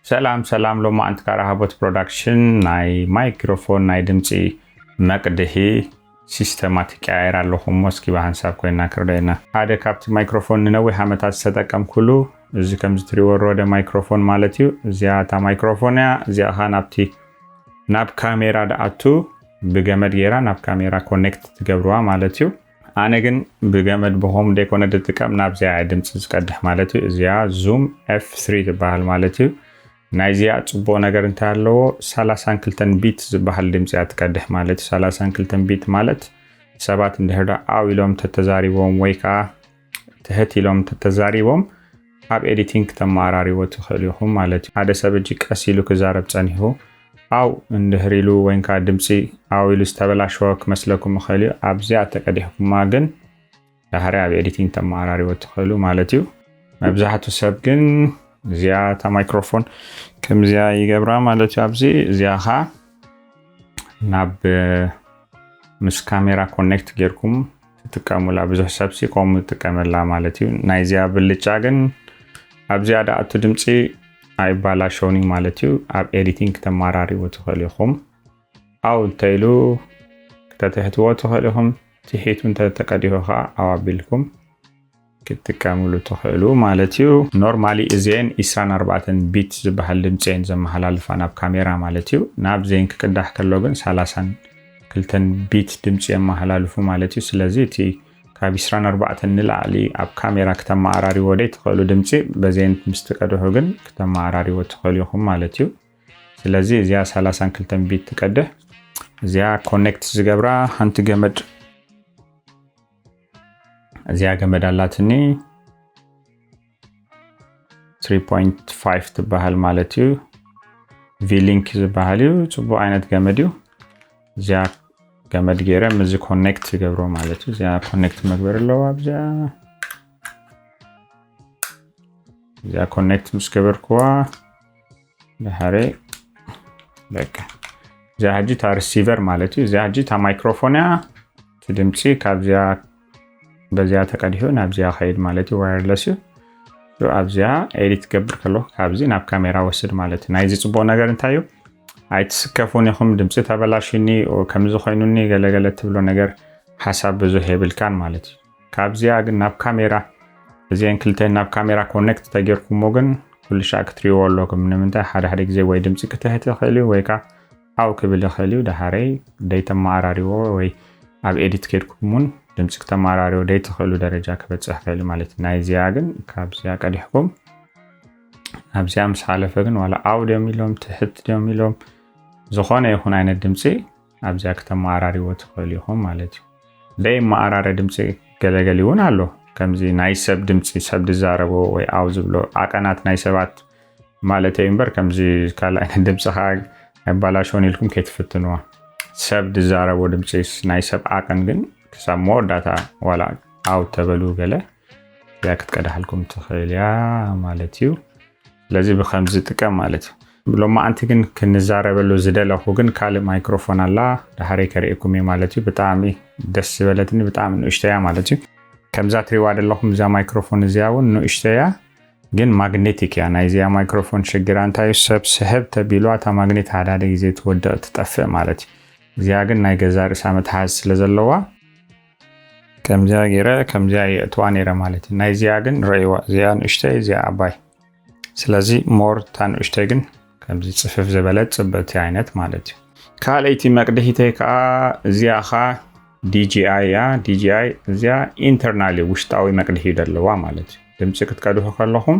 ሰላም ሎማ አንት ካራሃቦት ፕሮዳክሽን ናይ ማይክሮፎን ናይ ድምፂ መቅድሒ ሲስተማቲክ ያይራለኹም ሞስኪ በሐንሳብ ኮይና ክርደና ሓደ ካብቲ ማይክሮፎን ነነዊ ዓመታት ተጠቀምኩሉ እዚ ከምዚ ትሪወሮ ወደ ማይክሮፎን ማለት እዩ እዚያታ ማይክሮፎንያ እዚያ ናብቲ ናብ ካሜራ ዳአቱ ብገመድ ጌራ ናብ ካሜራ ኮኔክት ትገብርዋ ማለት እዩ አነ ግን ብገመድ በሆም ደኮነ ድጥቀም ናብ ዚያ ድምፂ ዝቀድሕ ማለት እዩ እዚያ ዙም F3 ትባሃል ማለት እዩ ናይዚያ ጽቦ ነገር እንታለው 32 ቢት ዝባሃል ድምጽ ያትቀድህ ማለት 32 ቢት ማለት ሰባት እንደህዳ አዊሎም ተተዛሪቦም ወይካ ተህቲሎም ተተዛሪቦም አብ ኤዲቲንግ ተማራሪዎ ተኸሊኹም ማለት ሓደ ሰብጂ ቀሲሉ ክዛረብ ጸኒሁ አው እንደህሪሉ ወይንካ ድምጽ አዊሉ ዝተበላሽዎ ክመስለኩም ኸሊዩ አብዚያ ተቀዲህኩም ግን ዳህራ አብ ኤዲቲንግ ተማራሪዎ ተኸሉ ማለት እዩ መብዛሕቱ ሰብ ግን ዚያታ ማይክሮፎን ከምዚያ ይገብራ ማለት አብዚ ዚያኻ ናብ ምስ ካሜራ ኮኔክት ጌርኩም ትጥቀሙላ ብዙሕ ሰብሲ ቆም ትጥቀመላ ማለት እዩ ናይዚያ ብልጫ ግን አብዚያ ዳአቱ ድምፂ አይባላሽውኒ ማለት እዩ አብ ኤዲቲንግ ተማራሪዎ ተኸሊኹም አው ተይሉ ከተተህትዎ ተኸሊኹም ትሂቱን ተቀዲሆኻ አዋቢልኩም ክትከምሉ ተኸሉ ማለት እዩ ኖርማሊ እዚን 24 ቢት ዝባሃል ድምጽን ዘመሐላልፋ ናብ ካሜራ ማለት እዩ ናብ ዜን ክቅዳሕ ከሎ ግን 32 ቢት ድምጽ የመሐላልፉ ማለት እዩ ስለዚ እቲ ካብ 24 ንላዕሊ ኣብ ካሜራ ከተማራሪ ወደ ተኸሉ ድምጽ በዜን ምስተቀድሁ ግን ከተማራሪ ወደ ተኸሉኹም ማለት እዩ ስለዚ እዚያ 32 ቢት ተቀድህ እዚያ ኮኔክት ዝገብራ ሓንቲ ገመድ እዚያ ገመድ አላትኒ 3.5 ትባሃል ማለት እዩ ቪሊንክ ዝባሃል እዩ ጽቡ አይነት ገመድ እዩ እዚያ ገመድ ጌረም እዚ ኮኔክት ዝገብሮ ማለት እዩ እዚያ ኮኔክት መግበር አለው እዚያ ኮኔክት ምስገበርኩዋ ለሐሬ በቃ እዚያ ሀጂ ታ ሪሲቨር ማለት እዩ እዚያ ሀጂ ታ ማይክሮፎንያ ድምጽ ካብዚያ በዚያ ተቀዲሁ ናብዚያ ኸይድ ማለት ዋየርለስ እዩ አብዚያ ኤዲት ገብር ከሎ ካብዚ ናብ ካሜራ ወስድ ማለት ናይዚ ጽቦ ነገር እንታዩ አይትስከፉን ይኹም ድምጽ ተበላሽኒ ኦ ከምዚ ኾይኑኒ ገለገለ ትብሎ ነገር ሐሳብ ብዙ ሄብልካን ማለት ካብዚያ ግን ናብ ካሜራ እዚን ክልተ ናብ ካሜራ ኮኔክት ተገርኩም ግን ኩሉ ሻክ ትሪዎሎኩም ንምንታይ ሓደ ግዜ ወይ ድምጽ ከተህተ ኸሊዩ ወይካ አው ክብል ኸሊዩ ዳሃረይ ዴታ ማራሪዎ ወይ አብ ኤዲት ከድኩምን ድምጽ ከተማራሪ ወደ ተኸሉ ደረጃ ከበጽሕ ኸሊ ማለት ናይዚያ ግን ካብዚያ ቀዲሕኩም አብዚያ ምሳለፈ ግን ዋላ አውዲዮ ሚሎም ትህት ሚሎም ዝኾነ ይኹን አይነት ድምጽ አብዚያ ከተማራሪ ወደ ተኸሉኹም ማለት ደይ ማራረ ድምጽ ገለገሊውን አሎ ከምዚ ናይ ሰብ ድምጽ ሰብ ድዛረቦ ወይ አው ዝብሎ አቀናት ናይ ሰባት ማለት ይምበር ከምዚ ካላ አይነት ድምጽ አይባላሽውን ይልኩም ከትፍትኑዋ ሰብ ድዛረቦ ድምጽ ናይ ሰብ አቀን ግን ከሳብ ሞር ዳታ ዋላ አው ተበሉ ገለ ያ ክትቀዳልኩም ተኸልያ ማለት እዩ ስለዚህ በከምዚ ጥቀም ማለት ሎማ አንተ ግን ክንዛረበሉ ዝደለኹ ግን ካለ ማይክሮፎን አላ ዳሃሬ ከሪእኩም ማለት እዩ በጣም ደስ በለትኒ በጣም ንእሽተያ ማለት እዩ ከምዛ ትሪዋ ደለኹም ዛ ማይክሮፎን እዚያውን ንእሽተያ ግን ማግኔቲክ ያ ናይዚያ ማይክሮፎን ሽግራ እንታይ ሰብ ሰህብ ተቢሏታ ማግኔት ሃዳደ ግዜ ተወደእ ተጠፍእ ማለት እዩ እዚያ ግን ናይ ገዛር ሳመት ሓዝ ስለዘለዋ ከምዚያ ጌረ ከምዚያ የቷኔራ ማለት ናይዚያ ግን ረይዋ ዚያ ንእሽተይ ዚያ አባይ ስለዚ ሞር ታን ንእሽተይ ግን ከምዚ ጽፍፍ ዘበለጥ ጽበት አይነት ማለት እዩ ካለይቲ መቅድሂተይ ካ እዚያኻ DJI ያ DJI እዚያ ኢንተርናሊ ውሽጣዊ መቅድሂ ደለዋ ማለት እዩ ድምጽ ክትቀድሁ ከለኹም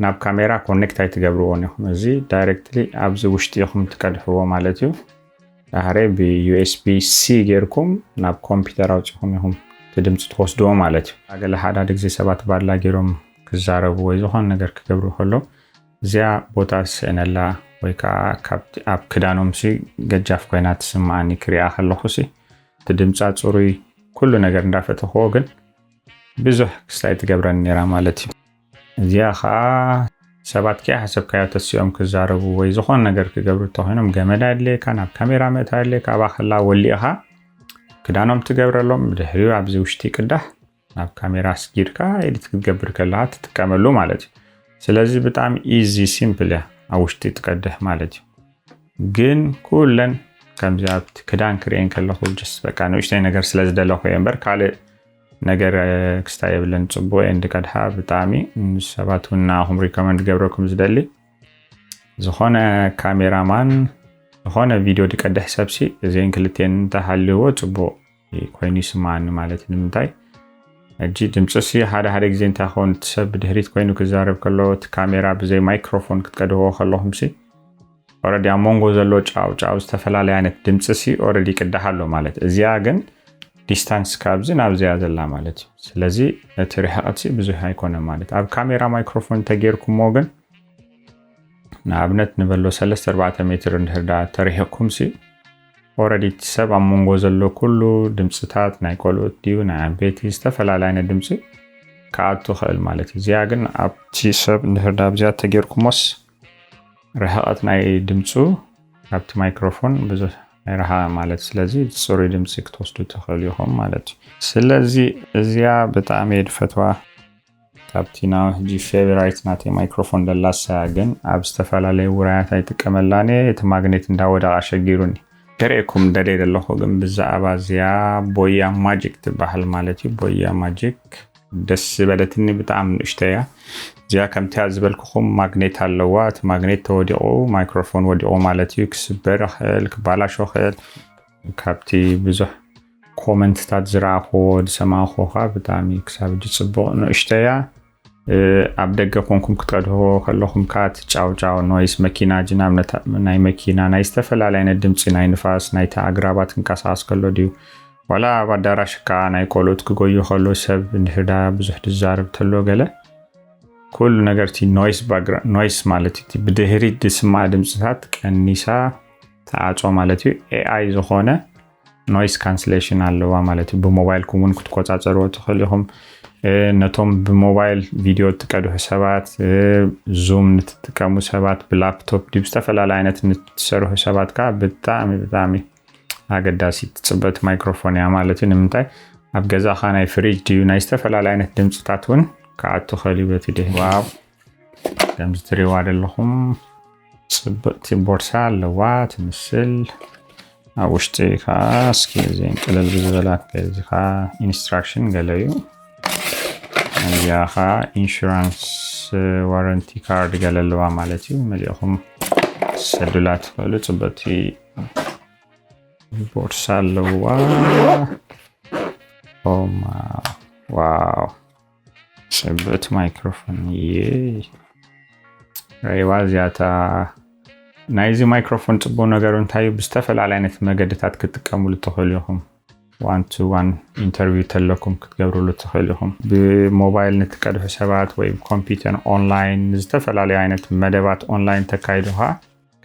ናብ ካሜራ ኮኔክት አይትገብርዎን ይኹም እዚ ዳይሬክትሊ አብዚ ውሽጢ ይኹም ትቀድህዎ ማለት እዩ ዳህሬ USB-C ጌርኩም ናብ ኮምፒውተር አውጽኹም ይኹም ድምጽ ትወስድዎ ማለት እዩ አገለ ሓደ ግዜ ሰባት ባላ ጌሮም ክዛረቡ ወይ ዝኾነ ነገር ክገብሩ ከሎ እዚያ ቦታ ስነላ ወይካ ካብቲ አብ ክዳኖምሲ ገጃፍ ኮይና ትስማዓኒ ክሪኣ ከለኹሲ ድምጻ ጽሩይ ኩሉ ነገር እንዳፈተኹ ግን ብዙሕ ክስታይ ትገብረን ነራ ማለት እዩ እዚያ ኻ ሰባት ከ ሐሰብካዮ ተስዮም ክዛረቡ ወይ ዝኾነ ነገር ክገብሩ ተኾይኖም ገመድ አለካ ናብ ካሜራ መታ አለካ ባኸላ ወሊኻ ክዳኖም ትገብረሎም ድሕሪው አብዚ ውሽጢ ቅዳሕ ናብ ካሜራ ስጊርካ ኤዲት ክትገብር ከለሃ ትጥቀመሉ ማለት እዩ ስለዚህ በጣም ኢዚ ሲምፕል አውሽቲ ትቀድህ ማለት እዩ ግን ኩለን ከምዚ ኣብቲ ክዳን ክርኤን ከለኹ ጀስት በቃ ንእሽተይ ነገር ስለዝደለኹ እምበር ካልእ ነገር ክስታይ የብለን ጽቡቕ እንድቀድሃ ብጣዕሚ ሰባት እውን ንኣኹም ሪኮመንድ ገብረኩም ዝደሊ ዝኾነ ካሜራማን ዝኾነ ቪድዮ ድቀድሕ ሰብሲ እዚአን ክልቴን እንተሃልይዎ ጽቡቕ ኮይኑ ይስማዓኒ ማለት ንምንታይ እጂ ድምፅሲ ሓደ ግዜ እንታይ ኾን ሰብ ድሕሪት ኮይኑ ክዛረብ ከሎ እቲ ካሜራ ብዘይ ማይክሮፎን ክትቀድህዎ ከለኹምሲ ኦልሬዲ ኣብ መንጎ ዘሎ ጫው ዝተፈላለየ ዓይነት ድምፅሲ ኦልሬዲ ይቅዳሕ ኣሎ ማለት እዚኣ ግን ዲስታንስ ካብዚ ናብዚኣ ዘላ ማለት እዩ ስለዚ እቲ ርሕቐትሲ ብዙሕ ኣይኮነን ማለት ኣብ ካሜራ ማይክሮፎን ተገይርኩሞ ግን ንኣብነት ንበሎ 3-4 ሜትር እንድሕር ተሪሕኩምሲ ኦልሬዲ ሰብ ኣብ መንጎ ዘሎ ኩሉ ድምፅታት ናይ ቆልዑት ድዩ ናይ ዓበይቲ ዝተፈላለየ ዓይነት ድምፂ ክኣቱ ክእል ማለት እዩ እዚኣ ግን ኣብቲ ሰብ እንድሕር ኣብዚኣ ተገይርኩሞስ ርሕቐት ናይ ድምፁ ኣብቲ ማይክሮፎን ብዙሕ ኣይረሓ ማለት ስለዚ ፅሩይ ድምፂ ክትወስዱ ትኽእሉ ኢኹም ማለት እዩ ስለዚ እዚኣ ብጣዕሚ እየ ድፈትዋ ካብቲ ናብ ሕጂ ፌቨራይት ናተይ ማይክሮፎን ደላሳ ግን ኣብ ዝተፈላለዩ ውራያት ኣይጥቀመላኒ እቲ ማግኔት እንዳወደቐ ኣሸጊሩኒ ከርእየኩም ደደይ ዘለኹ ግን ብዛዕባ እዚኣ ቦያ ማጂክ ትበሃል ማለት እዩ ቦያ ማጂክ ደስ ዝበለትኒ ብጣዕሚ ንእሽተይ እያ እዚኣ ከምቲ ዝበልኩኹም ማግኔት ኣለዋ እቲ ማግኔት ተወዲቑ ማይክሮፎን ወዲቑ ማለት እዩ ክስበር ክእል ክባላሾ ክእል ካብቲ ብዙሕ ኮመንትታት ዝረኣኽዎ ዝሰማኽዎ ብጣዕሚ ክሳብ ሕጂ ፅቡቕ ንእሽተይ እያ ኣብ ደገ ኮንኩም ክትቀድህዎ ከለኹም ካት ጫው ኖይስ መኪና ጅናብ ናይ መኪና ናይ ዝተፈላለዩ ዓይነት ድምፂ ናይ ንፋስ ናይ ኣግራባት ክንቀሳቀስ ከሎ ድዩ ዋላ ኣብ ኣዳራሽ ከዓ ናይ ቆልዑት ክጎዩ ከሎ ሰብ እንድሕዳ ብዙሕ ዝዛረብ ተሎ ገለ ኩሉ ነገርቲ ኖይስ ማለት እዩ ብድሕሪት ዝስማዕ ድምፅታት ቀኒሳ ተዓጾ ማለት እዩ ኤአይ ዝኾነ ኖይስ ካንስሌሽን ኣለዋ ማለት እዩ ብሞባይልኩም እውን ክትቆፃፀርዎ ትኽእሉ ኢኹም ነቶም ብሞባይል ቪድዮ ትቀድሑ ሰባት ዙም ንትጥቀሙ ሰባት ብላፕቶፕ ድዩ ዝተፈላለዩ ዓይነት ንትሰርሑ ሰባት ከዓ ብጣዕሚ ኣገዳሲ ትፅበት ማይክሮፎን እያ ማለት እዩ ንምንታይ ኣብ ገዛኻ ናይ ፍሪጅ ድዩ ናይ ዝተፈላለዩ ዓይነት ድምፅታት እውን ክኣቱ ክእል እዩ በቲ ድሕ ዋው ከምዚ ትሪእዋ ዘለኹም ፅብቕቲ ቦርሳ ኣለዋ ትምስል ኣብ ውሽጢ ከዓ እስኪ እዚአን ቅልል ብዝበላ እዚ ከዓ ኢንስትራክሽን ገለ እዩ እዚኣ ከዓ ኢንሹራንስ ዋረንቲ ካርድ ገለ ኣለዋ ማለት እዩ መሊእኹም ሰዱላ ትኽእሉ ፅብቕቲ ቦርሳ ኣለዋ ዋው ፅብቕቲ ማይክሮፎን ረይዋ እዚኣታ ናይዚ ማይክሮፎን ፅቡቕ ነገሩ እንታይ ብዝተፈላለየ ዓይነት መገድታት ክትጥቀሙሉ ትኽእሉ ኢኹም 1-to-1 ኢንተርቪው ተለኩም ክትገብሩሉ ትኽእሉ ኢኹም ብሞባይል ንትቀድሑ ሰባት ወይ ኮምፒውተር ኦንላይን ዝተፈላለዩ ዓይነት መደባት ኦንላይን ተካይዱኻ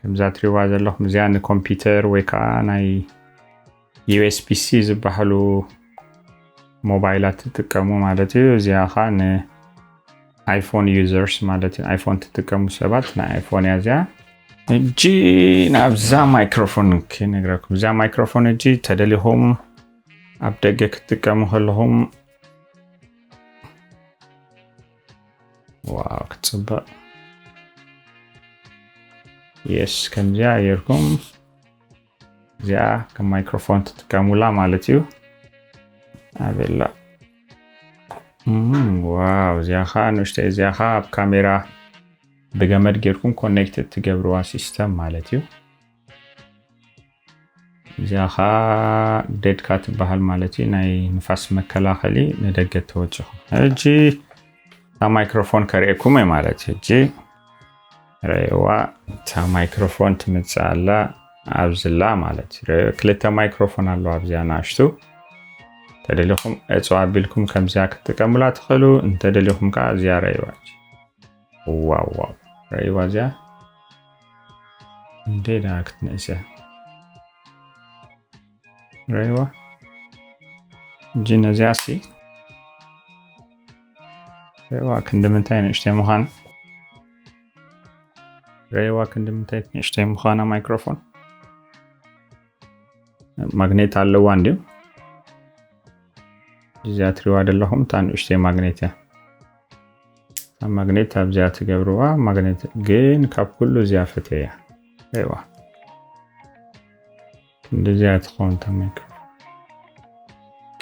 ከምዛ ትሪእዋ ዘለኹም እዚኣ ንኮምፒውተር ወይ ከዓ ናይ USB-C ዝበሃሉ ሞባይላት ትጥቀሙ ማለት እዩ እዚኣ ከዓ ንኣይፎን ዩዘርስ ማለት እዩ ኣይፎን ትጥቀሙ ሰባት ንኣይፎን እያ እዚኣ እጂ ናብዛ ማይክሮፎን ክነግረኩም እዛ ማይክሮፎን እጂ ተደሊኹም ኣብ ደገ ክትጥቀሙ ከለኹም ዋው ክትፅበቕ የስ ከምዚኣ የርኩም እዚኣ ከም ማይክሮፎን ትጥቀሙላ ማለት እዩ ኣበላ ዋው እዚኣ ከዓ ንእሽተይ እዚኣ ከዓ ኣብ ካሜራ ብገመድ ጌርኩም ኮኔክትድ ትገብርዋ ሲስተም ማለት እዩ እዚኣ ከዓ ዴድካ ትበሃል ማለት እዩ ናይ ንፋስ መከላኸሊ ንደገ ተወጭኹም ሕጂ እታ ማይክሮፎን ከርእየኩም እየ ማለት እዩ ሕጂ ረእዋ እታ ማይክሮፎን ትምፅእ ኣላ ኣብዝላ ማለት እዩ ክልተ ማይክሮፎን ኣለዋ ኣብዚኣ ንኣሽቱ ተደሊኹም እፅዋ ኣቢልኩም ከምዚኣ ክትጥቀሙላ ትኽእሉ እንተደሊኹም ከዓ እዚኣ ረእዋ ዋው ረእዋ እዚኣ እንዴዳ ክትንእሰ ረእዋ እጂ ነዚኣ ሲ ረእዋ ክንድምንታይ ንእሽተይ ምዃና ረእዋ ክንድምንታይ ንእሽተይ ምዃና ማይክሮፎን ማግኔት ኣለዋ እንድዩ እዚኣ ትሪእዋ ዘለኹም እታ ንእሽተይ ማግኔት እያ እታ ማግኔት ኣብዚያ ትገብርዋ ማግኔት ግን ካብ ኩሉ እዚያ ፈተያ አይዋ እንደዚያ ትኾን ተመክ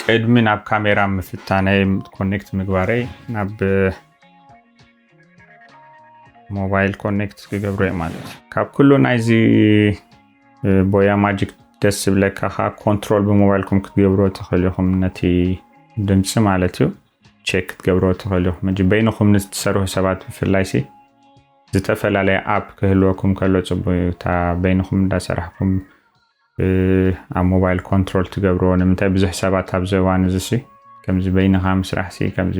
ቅድሚ ናብ ካሜራ ምፍታነይ ኮኔክት ምግባረይ ናብ ሞባይል ኮኔክት ክገብሮ ማለት ካብ ኩሉ ናይዚ ቦያ ማጂክ ደስ ብለካ ኮንትሮል በሞባይልኩም ክትገብሮ ተኸልኹም ነቲ ድምጽ ማለት እዩ ቼክ ክትገብሮ ተኸልኹም እንጂ በይንኹም ንትሰርሑ ሰባት ብፍላይሲ ዝተፈላለየ አፕ ክህልወኩም ከሎ ጽቡይ ታ በይንኹም እንዳሰርሕኩም ኣብ ሞባይል ኮንትሮል ትገብሮ ንምንታይ ብዙሕ ሰባት ኣብ ዘዋን ዝሲ ከምዚ በይንኻ ምስራሕሲ ከምዚ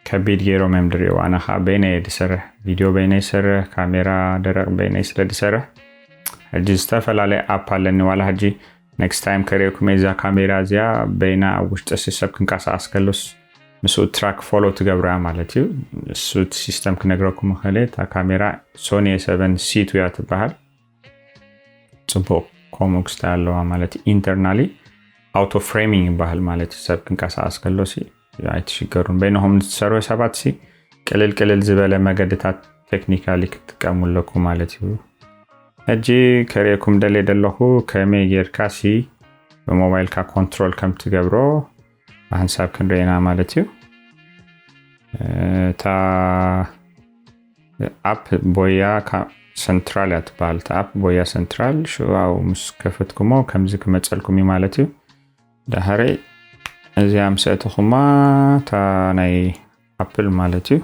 ከቢድ ገይሮም የምድሪው ኣነ ኻ በይነይ ድሰርሕ ቪድዮ በይነይ ሰርሕ ካሜራ ደረቕ በይነይ ስለ ድሰርሕ ሕጂ ዝተፈላለዩ አፕ ኣለኒ ዋላ ሕጂ ኔክስት ታይም ከሪእኩም እዛ ካሜራ እዚኣ በይና ኣብ ውሽጢ ሲስተም ክንቀሳቀስ ከሎስ ምስኡ ትራክ ፎሎ ትገብራ ማለት እዩ እሱ ሲስተም ክነግረኩም ኸለ ታ ካሜራ ሶኒ A7C2 ያ ትበሃል ጽቡቅ ኮሞክስ ታለዋ ማለት ኢንተርናሊ አውቶ ፍሬሚንግ ይበሃል ማለት ሰብ ክንቀሳቀስ ከሎሲ አይትሽገሩን በይነሁም ንትሰርሑ ሰባትሲ ቅልል ዝበለ መገድታት ቴክኒካሊ ክትጥቀሙለኩም ማለት እዩ እጂ ከሪእኩም ደለኹ ከመይ ጌርካሲ በሞባይል ካ ኮንትሮል ከም ትገብሮ በሐሳብ ክንደና ማለት እዩ ታ አፕ ቦያ ሰንትራል ያትባል ታ አፕ ቦያ ሰንትራል ሹአው መስከፈትኩሞ ከምዚ ከመጸልኩም ማለት እዩ ዳህሬ እዚያ ምሰተኹማ ታ ናይ አፕል ማለት እዩ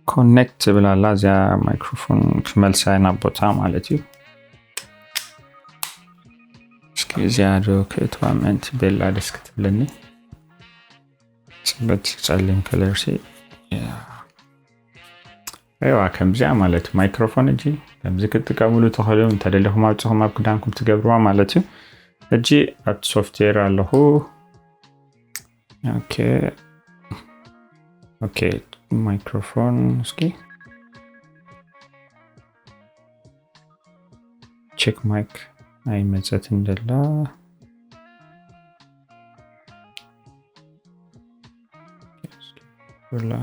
ኮኔክት ብላላ እዚያ ማይክሮፎን ክመልሳይና ቦታ ማለት እዩ እዚያዶ ከትዋመንት ቤላ ዲስክ ትብለኒ ጽበት ጸልም ከለርሲ አይዋ ከምዚያ ማለት ማይክሮፎን እጂ ከምዚ ክትቀሙሉ ተኸሉም ተደለኹም አውጽኹም ኣብ ክዳንኩም ትገብሩዋ ማለት እዩ እጂ አፕ ሶፍትዌር ኣለኹ ኦኬ ማይክሮፎን እስኪ ቼክ ማይክ አይ መዘት እንደላ ወላ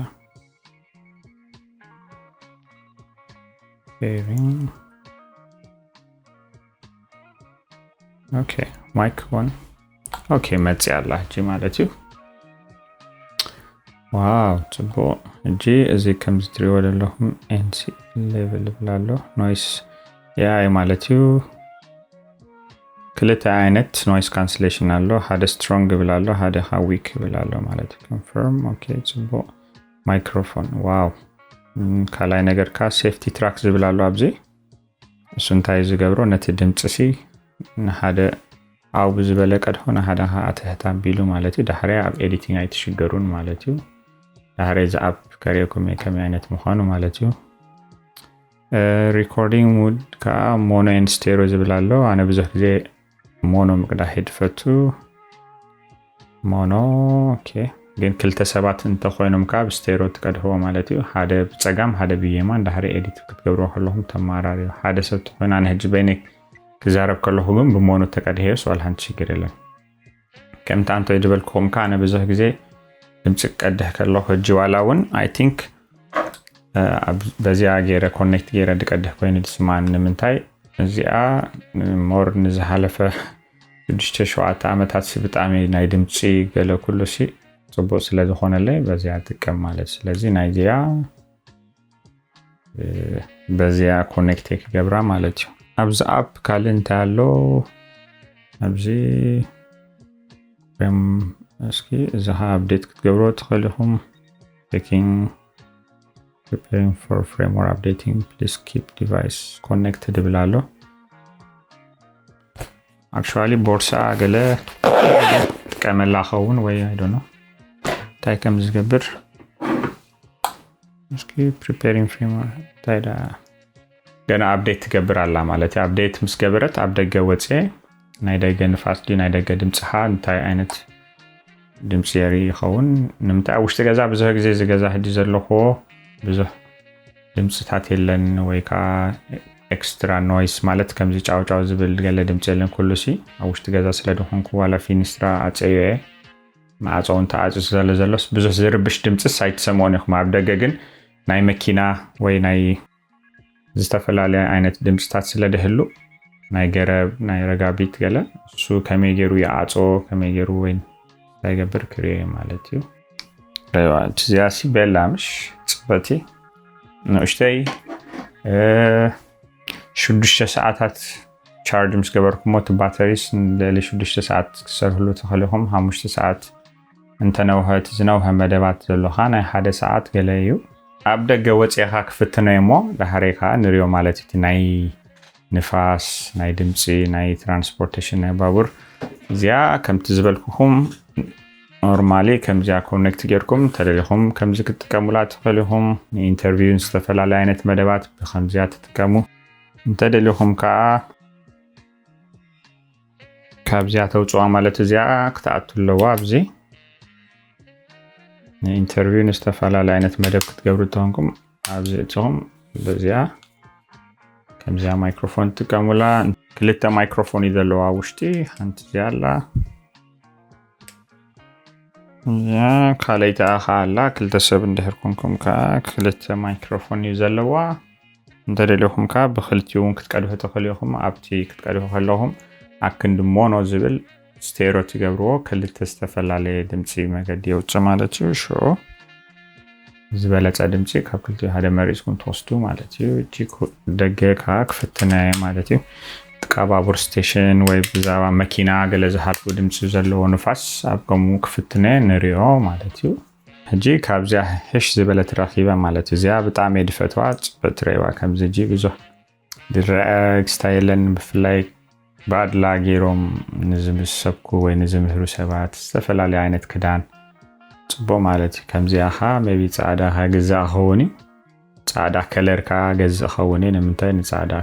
pairing okay mic 1 okay መጽ ያላችሁ ማለት እዩ ዋው ጽቦ እንጂ እዚ ከምዝ ትሪ ወደለሁም NC ሌቭል ብላሎ ኖይስ ያይ ማለት እዩ ክልተ አይነት ኖይስ ካንሰሌሽን አሎ ሓደ ስትሮንግ ብላሎ ሓደ ዊክ ብላሎ ማለት ኮንፈርም ኦኬ ጽቦ ማይክሮፎን ዋው ካላይ ነገር ካ ሴፍቲ ትራክ ዝብላሎ ኣብዚ እሱን ታይ ዝገብሮ ነቲ ድምጽሲ ሓደ አው ብዝበለ ቀድሆነ ሓደ ኣተህታም ቢሉ ማለት እዩ ዳህሪያ ኣብ ኤዲቲንግ ኣይትሽገሩን ማለት እዩ ዳህሪያ ዛ አፕ ከሪእኩም ከመይ አይነት ምዃኑ ማለት እዩ ሪኮርዲንግ ሙድ ካ ሞኖ ኤንድ ስቴሪዮ ዝብላሎ ኣነ ብዙሕ ግዜ ሞኖ ምቅዳ ሄድፈቱ ሞኖ ኦኬ ግን ክልተ ሰባት እንተኾይኖም ካብ ስቴሪዮ ትቀድህዎ ማለት እዩ ሓደ ብጸጋም ሓደ ብየማን ዳህሪ ኤዲት ክትገብሩ ከለኹም ተማራሪ ሓደ ሰብ ተኾይና ኣነ ሕጂ በይነይ ክዛረብ ከለኹ ግን ብሞኖ ተቀድሄስ ዋልሃን ችግር የለን ከምታ አንተ ይድበልኩም ካነ ብዙሕ ግዜ ድምጽ ቀድህ ከለኹ ሕጂ ዋላውን አይ ቲንክ በዚያ ገይረ ኮኔክት ገይረ ድቀድህ ኮይኑ ድስማን ንምንታይ እዚኣ ሞር ንዝሓለፈ 6-7 ዓመታት ብጣዕሚ ናይ ድምጽ ገለ ኩሉሲ ጽቡቅ ስለ ዝኾነለይ በዚያ ጥቅም ማለት ስለዚ ናይዚያ በዚያ ኮኔክት ይገብራ ማለት እዩ ኣብዚ አፕ ካልንታ ያሎ ኣብዚ እስኪ እዛሃ አፕዴት ክትገብሮ ትኸልኹም checking preparing for firmware updating please keep device connected ብላሎ actually ቦርሳ ገለ ከመላኸውን ወይ I don't know ታይ ከም ዝገብር እስኪ preparing firmware ታይዳ ገና አፕዴት ትገብር አላ ማለት አፕዴት ምስገብረት አፕደገ ወጽ ናይ ደገ ንፋስ ዲ ናይ ደገ ድምጽሃ እንታይ አይነት ድምጽ የሪ ይኸውን ንምንታይ ውሽጥ ገዛ ብዙሕ ግዜ ዝገዛ ሕጂ ዘለኹ ብዙሕ ድምጽታት የለን ወይካ ኤክስትራ ኖይስ ማለት ከምዚ ጫውጫው ዝብል ገለ ድምጽ የለን ኩሉሲ ውሽጥ ገዛ ስለደኾንኩ ዋላ ፊኒስትራ አጽየ ማዕጾውን ተዓጽ ዘለዘለስ ብዙሕ ዝርብሽ ድምጽ ሳይትሰሞን ይኹም ኣብ ደገ ግን ናይ መኪና ወይ ናይ ዝተፈላልያ ዓይነት ድምጽታት ስለ ደህሉ ናይ ገረብ ናይ ረጋቢት ገለ እሱ ከመይ ገይሩ ይዓጾ ከመይ ገይሩ ወይ ሳይገብር ክሪየ ማለት እዩ ረዋት ዚያሲ በላምሽ ጽበቲ ንእሽተይ 6 ሰዓታት ቻርጅ ምስ ገበርኩሞ ባተሪስ ለሊ 6 ሰዓት ክሰርሕሉ ተኸሊኹም 5 ሰዓት እንተነውሃት ዝነውሃ መደባት ዘለኻ ናይ 1 ሰዓት ገለ እዩ ኣብ ደገ ወፂኻ ክፍትነዮ እሞ ዳሕሪኻ ንሪዮ ማለት እቲ ናይ ንፋስ ናይ ድምፂ ናይ ትራንስፖርቴሽን ናይ ባቡር እዚኣ ከምቲ ዝበልኩኹም ኖርማሊ ከምዚኣ ኮኔክት ጌርኩም ተደሊኹም ከምዚ ክትጥቀሙላ ትኽእልኹም ንኢንተርቪውን ዝተፈላለዩ ዓይነት መደባት ብከምዚኣ ትጥቀሙ እንተደሊኹም ከዓ ካብዚኣ ተውፅዋ ማለት እዚኣ ክትኣቱ ኣለዋ ኣብዚ ንኢንተርቪውን ዝተፈላለዩ ዓይነት መደብ ክትገብሩ ተኾንኩም ኣብዚ እትኹም በዚኣ ከምዚኣ ማይክሮፎን ትጥቀሙላ ክልተ ማይክሮፎን ይዘለዋ ውሽጢ ሓንቲ እዚኣ ኣላ ያ ካልአይታ ኣላ ክልተ ሰብ እንድሕር ኮንኩም ከዓ ክልተ ማይክሮፎን ይዘለዋ እንተደሊኹም ከዓ ብክልቲኡ ክትቀድሑ ትኽእልኹም ኣብቲ ክትቀድሑ ከለኹም ኣክንዲ ሞኖ ዝብል ስቴሪዮ ትገብርዎ ክልተ ዝተፈላለየ ድምፂ መገዲ የውፅእ ማለት እዩ ሾ ዝበለፀ ድምፂ ካብ ክልቲኡ ሓደ መሪፅኩም ትወስዱ ማለት እዩ እቺ ደገ ከዓ ክፍትነየ ማለት እዩ ባቡር ስቴሽን ወይ ብዛባ መኪና ገለ ዝሓልፉ ድምፂ ዘለዎ ንፋስ ኣብ ከምኡ ክፍትነየ ንሪኦ ማለት እዩ ሕጂ ካብዚኣ ሕሽ ዝበለት ረኺበ ማለት እዩ እዚኣ ብጣዕሚ ድፈትዋ ፅበት ረይዋ ከምዚ ጂ ብዙሕ ድረአ ስታይልን ብፍላይ ባድላ ገይሮም ንዝምሰብኩ ወይ ንዝምህሩ ሰባት ዝተፈላለዩ ዓይነት ክዳን ፅቡቅ ማለት እዩ ከምዚኣ ኻ ሜቢ ፃዕዳ ኻ ገዛእ ኸውን እዩ ፃዕዳ ከለር ካ ገዛእ ኸውን እዩ ንምንታይ ንፃዕዳ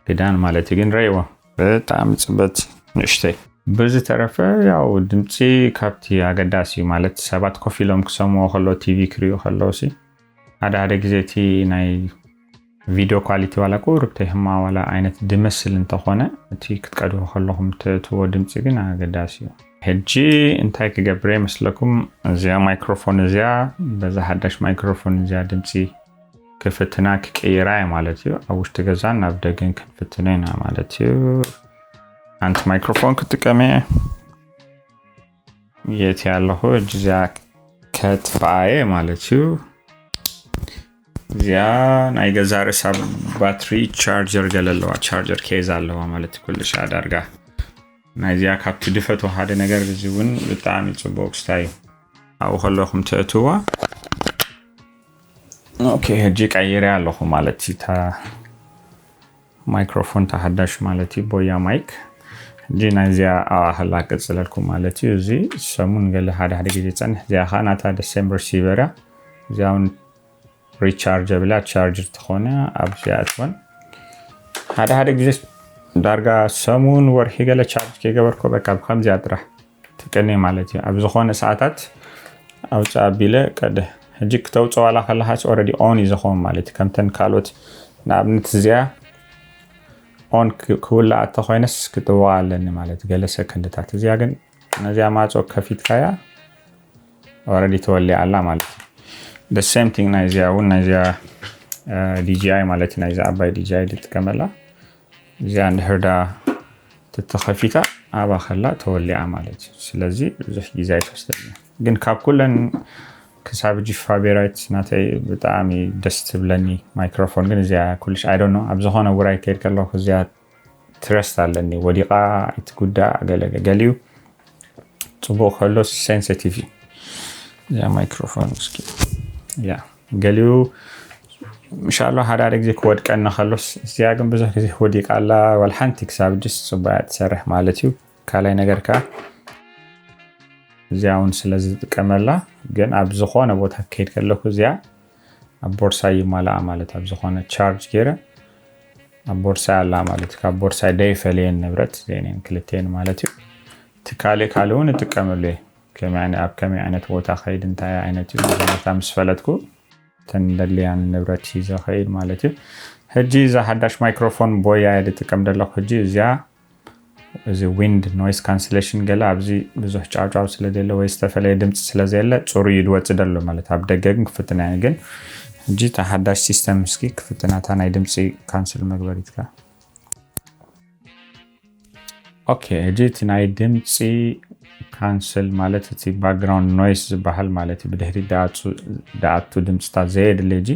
ክዳን ማለት እዩ ግን ረይዋ በጣም ፅበት ንእሽተይ ብዝተረፈ ያው ድምፂ ካብቲ ኣገዳሲ እዩ ማለት ሰባት ኮፍ ኢሎም ክሰምዑ ከሎ ቲቪ ክሪኡ ከለውሲ ሓደ ግዜ እቲ ናይ ቪድዮ ኳሊቲ ዋላ ቁርብ ተይህማ ዋላ ዓይነት ድመስል እንተኾነ እቲ ክትቀድሑ ከለኹም ትእትዎ ድምፂ ግን ኣገዳሲ እዩ ሕጂ እንታይ ክገብር ይመስለኩም እዚኣ ማይክሮፎን እዚኣ በዛ ሓዳሽ ማይክሮፎን እዚኣ ድምፂ ክፍትና ክቀይራ ማለት እዩ ኣብ ውሽጢ ገዛን ናብ ደገን ክፍትና ኢና ማለት እዩ አንት ማይክሮፎን ክትጥቀመ የት ያለሁ እዚኣ ከትባየ ማለት እዩ እዚኣ ናይ ገዛ ርዕሳ ባትሪ ቻርጀር ገለለዋ ቻርጀር ኬዝ ኣለዋ ማለት ኩሉ ሻዳርጋ ናይ እዚኣ ካብቲ ድፈቶ ሓደ ነገር ዝውን ብጣዕሚ ፅቡቅ ስታይ ኣብ ከለኹም ትእትዋ ኦኬ ሕጂ ቀይረ ኣለኹ ማለት እዩ ማይክሮፎን ተሓዳሽ ማለት እዩ ቦያ ማይክ ሕጂ ናይ እዚኣ ኣዋህላ ቅፅለልኩም ማለት እዩ እዚ ሰሙን ገለ ሓደ ግዜ ፀንሕ እዚኣ ኻ ናታ ዲሴምበር ሲቨራ እዚኣውን ሪቻርጀብል ቻርጀር ተኾነ ኣብ ዚኣትወን ሓደ ግዜ ዳርጋ ሰሙን ወርሒ ገለ ቻርጅ ከገበርኮ በቃ ከምዚኣ ጥራሕ ትቀኒ ማለት እዩ ኣብ ዝኾነ ሰዓታት ኣውፃ ኣቢለ ቀደ ሕጂ ክተውፅዋ ዋላ ከለሃስ ኦልሬዲ ኦን ይዘኾም ማለት እዩ ከምተን ካልኦት ንኣብነት እዚኣ ኦን ክውላዕ ተኾይነስ ክትዋ ኣለኒ ማለት ገለ ሰከንድታት እዚኣ ግን ነዚኣ ማፆ ከፊትካያ ኦልሬዲ ተወሊዓ ኣላ ማለት እዩ the same thing ናይ እዚኣ እውን ናይ እዚኣ DJI ማለት ናይ እዚኣ ኣባይ DJI ትጥቀመላ እዚኣ እንድሕርዳ ትተኸፊታ ኣባ ኸላ ተወሊዓ ማለት እዩ ስለዚ ብዙሕ ግዜ ኣይትወስደኒ ግን ካብ ኩለን ክሳብ ጂ ፋቤራይት ናተይ ብጣዕሚ ደስ ትብለኒ ማይክሮፎን ግን እዚኣ ኩልሽ I don't know ኣብ ዝኾነ ውራይ ከይድ ከለኹ እዚኣ ትረስት ኣለኒ ወዲቓ ኣይትጉዳእ ገሊኡ ፅቡቅ ከሎ ሴንሲቲቭ እዚኣ ማይክሮፎን እስኪ ያ ገሊኡ ኢንሻአላህ ሓደ ግዜ ክወድቀና ከሎስ እዚኣ ግን ብዙሕ ግዜ ወዲቃ ኣላ ወል ሓንቲ ክሳብ ጅስ ፅቡቅ ትሰርሕ ማለት እዩ ካልኣይ ነገር ካ እዚኣውን ስለዚ ትጥቀመላ ግን ኣብ ዝኾነ ቦታ ከይድ ከለኹ እዚኣ ኣብ ቦርሳ ይማላ ማለት ኣብ ዝኾነ ቻርጅ ገይረ ኣብ ቦርሳ ኣላ ማለት ካብ ቦርሳ ደይፈልየን ንብረት ዘኔን ክልቴን ማለት እዩ ትካለውን ትጥቀመሉ ኣብ ከመይ ዓይነት ቦታ ከይድ እንታይ ዓይነት እዩ ቦታ ምስ ፈለጥኩ ተንደልያን ንብረት ሒዘ ከይድ ማለት እዩ ሕጂ እዛ ሓዳሽ ማይክሮፎን ቦያ ትጥቀም ዘለኹ ሕጂ እዚኣ እዚ ዊንድ ኖይዝ ካንስሌሽን ገለ ኣብዚ ብዙሕ ጫውጫው ስለዘለ ወይ ዝተፈለየ ድምፂ ስለዘለ ፅሩይ ይወፅእ ደሎ ማለት ኣብ ደገ ግን ክፍትና ግን ሕጂ ተሓዳሽ ሲስተም እስኪ ክፍትናታ ናይ ድምፂ ካንስል መግበሪትካ ኦኬ ሕጂ እቲ ናይ ድምፂ ካንስል ማለት እቲ ባክግራውንድ ኖይዝ ዝበሃል ማለት ብድሕሪ ዳኣቱ ድምፅታት ዘየድሊ ሕጂ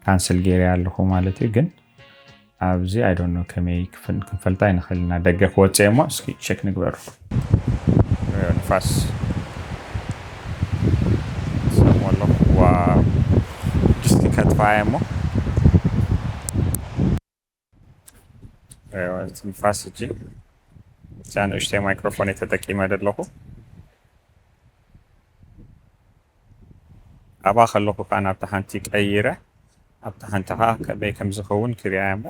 ካንስል ገይረ ኣለኹ ማለት እዩ ግን ኣብዚ I don't know ከመይ ክንፈልጣ ይንኽእልና ደገ ክወፅእ እሞ እስኪ ቼክ ንግበሩ ንፋስ ሰሞሎ ዋው እስኪ ከጥፋየ እሞ ንፋስ እጂ ዛን ንእሽተይ ማይክሮፎን ተጠቂመ ዘለኹ ኣባ ከለኹ ከዓ ናብታ ሓንቲ ቀይረ ኣብታ ሓንቲ ከዓ ከመይ ከም ዝኸውን ክሪኣ እሞ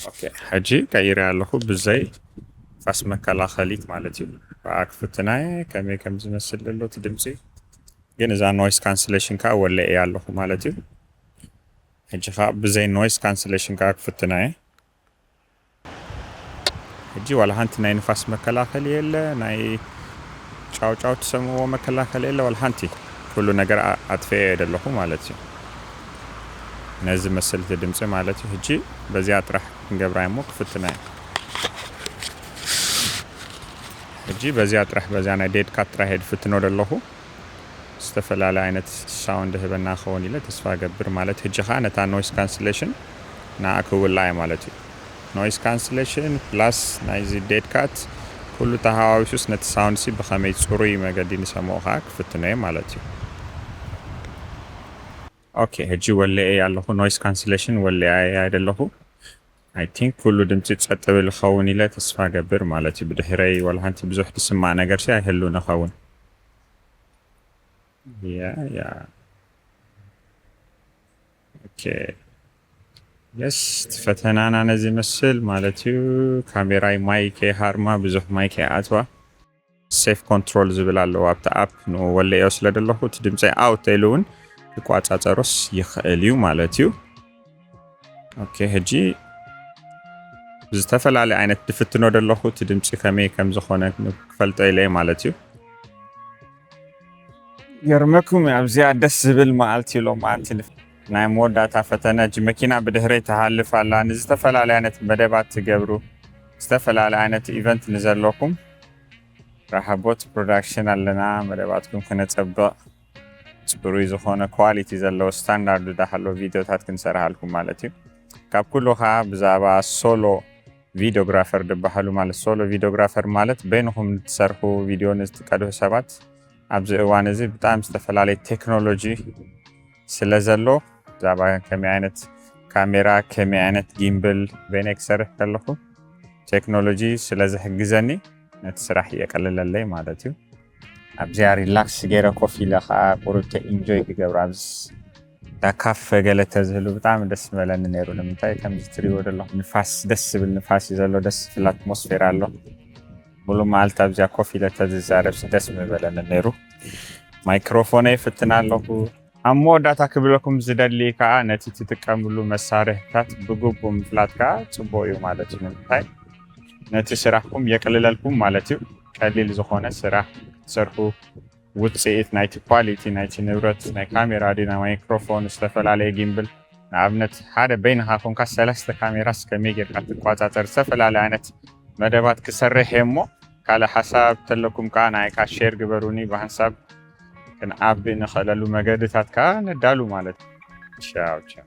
ኦኬ ሕጂ ቀይረ ኣለኹ ብዘይ ፋስ መከላኸሊት ማለት እዩ ክፍትናየ ከመይ ከም ዝመስል ዘሎ እቲ ድምፂ ግን እዛ ኖይዝ ካንስሌሽን ከዓ ወለአ ኣለኹ ማለት እዩ ሕጂ ከዓ ብዘይ ኖይዝ ካንስሌሽን ከዓ ክፍትናየ ሕጂ ዋላ ሓንቲ ናይ ንፋስ መከላኸሊ የለ ናይ ጫውጫው ትሰምዎ መከላኸሊ የለ ዋላ ሓንቲ ኩሉ ነገር ኣጥፍየ ደለኹ ማለት እዩ ነዚ መስል ድምፂ ማለት እዩ ሕጂ በዚያ ጥራሕ ክንገብራ እሞ ክፍትናየ ሕጂ በዚያ ጥራሕ በዚያ ናይ ዴድ ካት ጥራሕ ድፍትኖ ደለኹ ዝተፈላለዩ ዓይነት ሳውንድ ህበና ኸውን ኢለ ተስፋ ገብር ማለት ሕጂ ከዓ ነታ ኖይዝ ካንስሌሽን ናኣክውላየ ማለት እዩ ኖይዝ ካንስሌሽን ፕላስ ናይዚ ዴድ ካት ኩሉ ተሃዋዊሱስ ነቲ ሳውንድ ሲ ብኸመይ ፅሩይ መገዲ ንሰምዖ ከዓ ክፍትነየ ማለት እዩ ኦኬ ሕጂ ወለአ ኣለኹ ኖይዝ ካንስሌሽን ወለአ አይደለኹ I think ኩሉ ድምፂ ጸጥ ብል ኸውን ኢለ ተስፋ ገብር ማለት እዩ ብድሕረይ ወላ ሓንቲ ብዙሕ ዝስማዕ ነገር ሲ ኣይህሉ ንኸውን Yeah. Okay. Yes, ተፈተናና ነዚ መስል ማለት እዩ ካሜራይ ማይክ ሃርማ ብዙሕ ማይክ ኣትዋ ሴፍ ኮንትሮል ዝብል ኣለዎ ኣብታ ኣፕ ወለዮ ስለደለኹ እቲ ድምፂ ኣውት ኢሉውን ክቋፃፀሮስ ይኽእል እዩ ማለት እዩ ኦኬ ሕጂ ዝተፈላለዩ ዓይነት ድፍትኖ ደለኹ እቲ ድምፂ ከመይ ከም ዝኾነ ክፈልጦ ኢለ ማለት እዩ يرمكم أبزي عدس زبل ما قلت له ما قلت له نايم وداتا فتنا جي مكينة بدهري تحالف على نزتفل على عينة بدبات تقبرو استفل على عينة ايفنت نزل لكم راح بوت برودكشن لنا بدباتكم كانت تبدأ تبروي زخونة كواليتي زلو ستاندرد داخلو فيديو تات كنسرها لكم مالتي كاب كلها بزابا سولو فيديوغرافر دبحلو مال سولو فيديوغرافر مالت بينهم تسرحو فيديو نستقادو حسابات ኣብዚ እዋን እዚ በጣም ዝተፈላለዩ ቴክኖሎጂ ስለዘሎ ዛባ ከመይ ዓይነት ካሜራ ከመይ ዓይነት ጊምብል በነክሰር ከለኹ ቴክኖሎጂ ስለዝሕግዘኒ ነቲ ስራሕ የቀልለለይ ማለት እዩ ኣብዚ ሪላክስ ገይረ ኮፍ ኢለ ከዓ ቁርጥ ኢንጆይ ክገብር ኣብዚ ዳካፍ ገለ ተዝህሉ በጣም ደስ መለኒ ነይሩ ንምንታይ ከምዚ ትሪኦ ደለኹ ንፋስ ደስ ዝብል ንፋስ ዘሎ ደስ ዝብል ኣትሞስፌር ኣሎ ሙሉ መዓልቲ ኣብዚያ ኮፍ ኢለ ተዝዛረብ ደስ ምበለኒ ነይሩ ማይክሮፎን ይፍትና ኣለኹ ኣብ መወዳእታ ክብለኩም ዝደሊ ከዓ ነቲ ትጥቀምሉ መሳርሕታት ብግቡእ ምፍላጥ ከዓ ፅቡቅ እዩ ማለት እዩ ንምንታይ ነቲ ስራሕኩም የቀልለልኩም ማለት እዩ ቀሊል ዝኾነ ስራሕ ትሰርሑ ውፅኢት ናይቲ ኳሊቲ ናይቲ ንብረት ናይ ካሜራ ዲና ማይክሮፎን ዝተፈላለዩ ጊምብል ንኣብነት ሓደ በይንኻ ኮንካ ሰለስተ ካሜራስ ከመይ ጌርካ ትቆፃፀር ዝተፈላለዩ ዓይነት መደባት ክሰርሕ እሞ ካለ ሓሳብ ተለኩም ከዓ ናይካ ሼር ግበሩኒ በሓሳብ ክንዓቢ ንኽእለሉ መገድታት ከዓ ነዳሉ ማለት ቻው ቻው